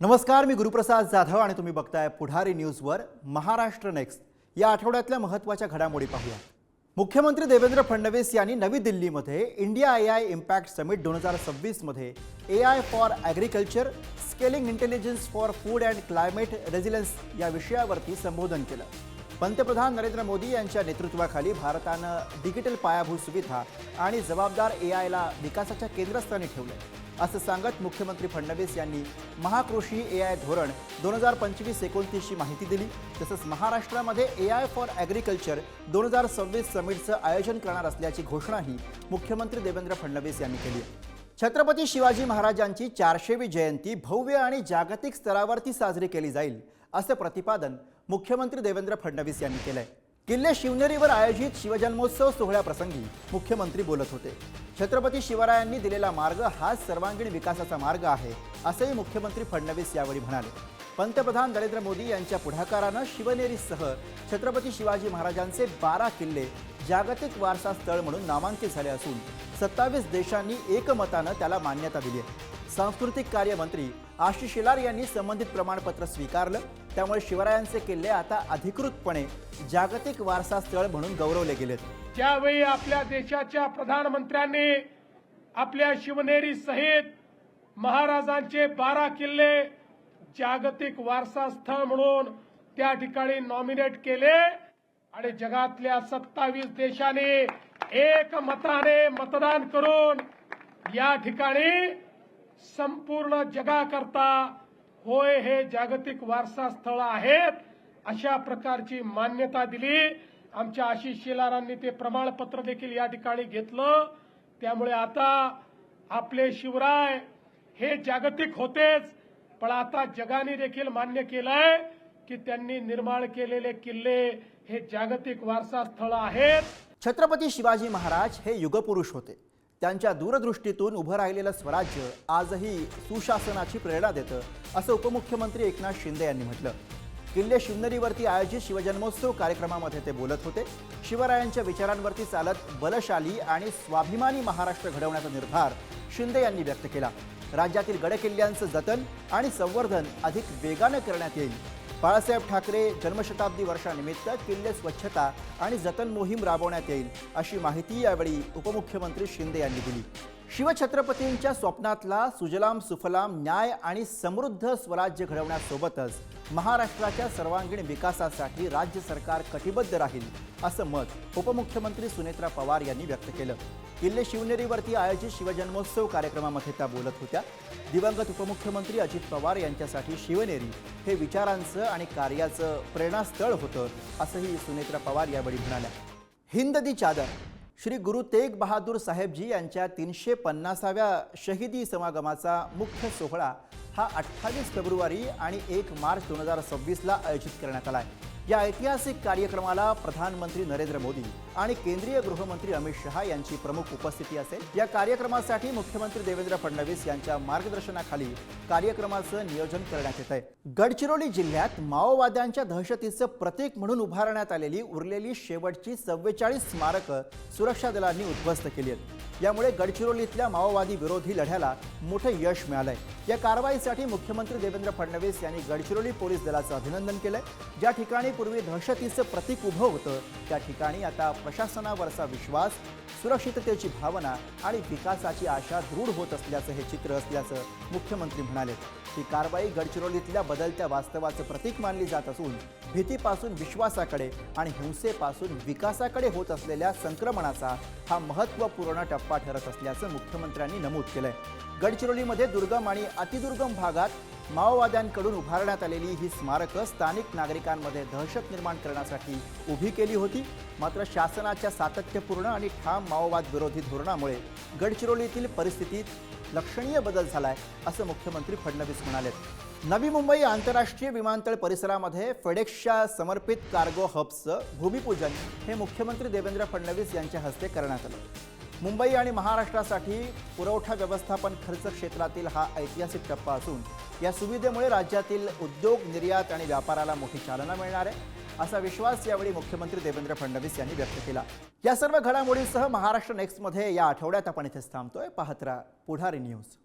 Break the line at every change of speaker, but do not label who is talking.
नमस्कार, मी गुरुप्रसाद जाधव आणि तुम्ही बघताय पुढारी न्यूजवर महाराष्ट्र नेक्स्ट। या आठवड्यातल्या महत्त्वाच्या घडामोडी पाहूया। मुख्यमंत्री देवेंद्र फडणवीस यांनी नवी दिल्लीमध्ये इंडिया AI इम्पॅक्ट समिट 2026 मध्ये AI for agriculture scaling intelligence for food and climate resilience या विषयावरती संबोधन केलं। पंतप्रधान नरेंद्र मोदी यांच्या नेतृत्वाखाली भारतानं डिजिटल पायाभूत सुविधा आणि जबाबदार AIला विकासाच्या केंद्रस्थानी ठेवले असं सांगत मुख्यमंत्री फडणवीस यांनी महाकृषी AI धोरण 2025-29 ची माहिती दिली। तसंच महाराष्ट्रामध्ये AI फॉर ॲग्रिकल्चर 2026 समिटचं आयोजन करणार असल्याची घोषणाही मुख्यमंत्री देवेंद्र फडणवीस यांनी केली। छत्रपती शिवाजी महाराजांची 400वी जयंती भव्य आणि जागतिक स्तरावरती साजरी केली जाईल असं प्रतिपादन मुख्यमंत्री देवेंद्र फडणवीस यांनी केलंय। किल्ले शिवनेरीवर आयोजित शिवजन्मोत्सव सोहळ्याप्रसंगी मुख्यमंत्री बोलत होते। छत्रपती शिवरायांनी दिलेला मार्ग हाच सर्वांगीण विकासाचा मार्ग आहे असंही मुख्यमंत्री फडणवीस यावेळी म्हणाले। पंतप्रधान नरेंद्र मोदी यांच्या पुढाकारानं शिवनेरीसह छत्रपती शिवाजी महाराजांचे 12 किल्ले जागतिक वारसा स्थळ म्हणून नामांकित झाले असून 27 देशांनी एकमतानं त्याला मान्यता दिली आहे। सांस्कृतिक कार्य मंत्री आशिष शेलार यांनी संबंधित प्रमाणपत्र स्वीकारलं, त्यामुळे शिवरायांचे किल्ले आता अधिकृतपणे जागतिक वारसा स्थळ म्हणून गौरवले गेलेत।
ज्यावेळी आपल्या देशाच्या प्रधानमंत्र्यांनी आपल्या शिवनेरी सहित महाराजांचे 12 किल्ले जागतिक वारसा स्थळ म्हणून त्या ठिकाणी नॉमिनेट केले आणि जगातल्या 27 देशांनी एकमताने मतदान करून या ठिकाणी संपूर्ण जगाकरता होय हे जागतिक वारसा स्थळ आहेत अशा प्रकारची मान्यता दिली। आमच्या आशिष शेलारांनी ते प्रमाणपत्र देखील या ठिकाणी घेतलं। त्यामुळे आता आपले शिवराय हे जागतिक होतेच, पण आता जगाने देखील मान्य केलंय की त्यांनी निर्माण केलेले किल्ले हे जागतिक वारसा स्थळ आहेत।
छत्रपती शिवाजी महाराज हे युगपुरुष होते। त्यांच्या दूरदृष्टीतून उभं राहिलेलं स्वराज्य आजही सुशासनाची प्रेरणा देतं असं उपमुख्यमंत्री एकनाथ शिंदे यांनी म्हटलं। किल्ले शिवनेरीवरती आयोजित शिवजन्मोत्सव कार्यक्रमामध्ये ते बोलत होते। शिवरायांच्या विचारांवरती चालत बलशाली आणि स्वाभिमानी महाराष्ट्र घडवण्याचा निर्धार शिंदे यांनी व्यक्त केला। राज्यातील गडकिल्ल्यांचं जतन आणि संवर्धन अधिक वेगाने करण्यात येईल। बाळासाहेब ठाकरे जन्मशताब्दी वर्षानिमित्त किल्ले स्वच्छता आणि जतन मोहीम राबवण्यात येईल अशी माहिती यावेळी उपमुख्यमंत्री शिंदे यांनी दिली। शिवछत्रपतींच्या स्वप्नातला सुजलाम सुफलाम न्याय आणि समृद्ध स्वराज्य घडवण्यासोबतच महाराष्ट्राच्या सर्वांगीण विकासासाठी राज्य सरकार कटिबद्ध राहील असं मत उपमुख्यमंत्री सुनेत्रा पवार यांनी व्यक्त केलं। किल्ले शिवनेरीवरती आयोजित शिवजन्मोत्सव कार्यक्रमामध्ये त्या बोलत होत्या। दिवंगत उपमुख्यमंत्री अजित पवार यांच्यासाठी शिवनेरी हे विचारांचं आणि कार्याचं प्रेरणास्थळ होतं असंही सुनेत्रा पवार यावेळी म्हणाल्या। हिंद दी चादर श्री गुरु तेग बहादूर साहेबजी यांच्या 350व्या शहीदी समागमाचा मुख्य सोहळा हा 28 फेब्रुवारी आणि 1 मार्च 2026 ला आयोजित करण्यात आला आहे। या ऐतिहासिक कार्यक्रमाला प्रधानमंत्री नरेंद्र मोदी आणि केंद्रीय गृहमंत्री अमित शहा यांची प्रमुख उपस्थिती असेल। या कार्यक्रमासाठी मुख्यमंत्री देवेंद्र फडणवीस यांच्या मार्गदर्शनाखाली कार्यक्रमाचं नियोजन करण्यात येत आहे। गडचिरोली जिल्ह्यात माओवाद्यांच्या दहशतीचं प्रतीक म्हणून उभारण्यात आलेली उरलेली शेवटची 44 स्मारकं सुरक्षा दलांनी उद्ध्वस्त केली आहेत। यामुळे गडचिरोलीतल्या माओवादी विरोधी लढ्याला मोठं यश मिळालंय। या कारवाईसाठी मुख्यमंत्री देवेंद्र फडणवीस यांनी गडचिरोली पोलीस दलाचं अभिनंदन केलंय। ज्या ठिकाणी पूर्वी दहशतीचं प्रतीक उभं होतं त्या ठिकाणी आता प्रशासनावरचा विश्वास, सुरक्षिततेची भावना आणि विकासाची आशा दृढ होत असल्याचं हे चित्र असल्याचं मुख्यमंत्री म्हणाले। ही कारवाई गडचिरोलीतल्या बदलत्या वास्तवाचं प्रतीक मानली जात असून भीतीपासून विश्वासाकडे आणि हिंसेपासून विकासाकडे होत असलेल्या संक्रमणाचा हा महत्त्वपूर्ण टप्पा ठरत असल्याचं मुख्यमंत्र्यांनी नमूद केलंय। गडचिरोलीमध्ये दुर्गम आणि अतिदुर्गम भागात माओवाद्यांकडून उभारण्यात आलेली ही स्मारकं स्थानिक नागरिकांमध्ये दहशत निर्माण करण्यासाठी उभी केली होती। मात्र शासनाच्या सातत्यपूर्ण आणि ठाम माओवाद विरोधी धोरणामुळे गडचिरोलीतील परिस्थितीत लक्षणीय बदल झालाय असं मुख्यमंत्री फडणवीस म्हणाले। नवी मुंबई आंतरराष्ट्रीय विमानतळ परिसरामध्ये फेडेक्सच्या समर्पित कार्गो हबचं भूमिपूजन हे मुख्यमंत्री देवेंद्र फडणवीस यांच्या हस्ते करण्यात आलं। मुंबई आणि महाराष्ट्रासाठी पुरवठा व्यवस्थापन खर्च क्षेत्रातील हा ऐतिहासिक टप्पा असून या सुविधेमुळे राज्यातील उद्योग, निर्यात आणि व्यापाराला मोठी चालना मिळणार आहे असा विश्वास यावेळी मुख्यमंत्री देवेंद्र फडणवीस यांनी व्यक्त केला। या सर्व घडामोडींसह महाराष्ट्र नेक्स्टमध्ये या आठवड्यात आपण इथेच थांबतोय। पाहत राहा पुढारी न्यूज।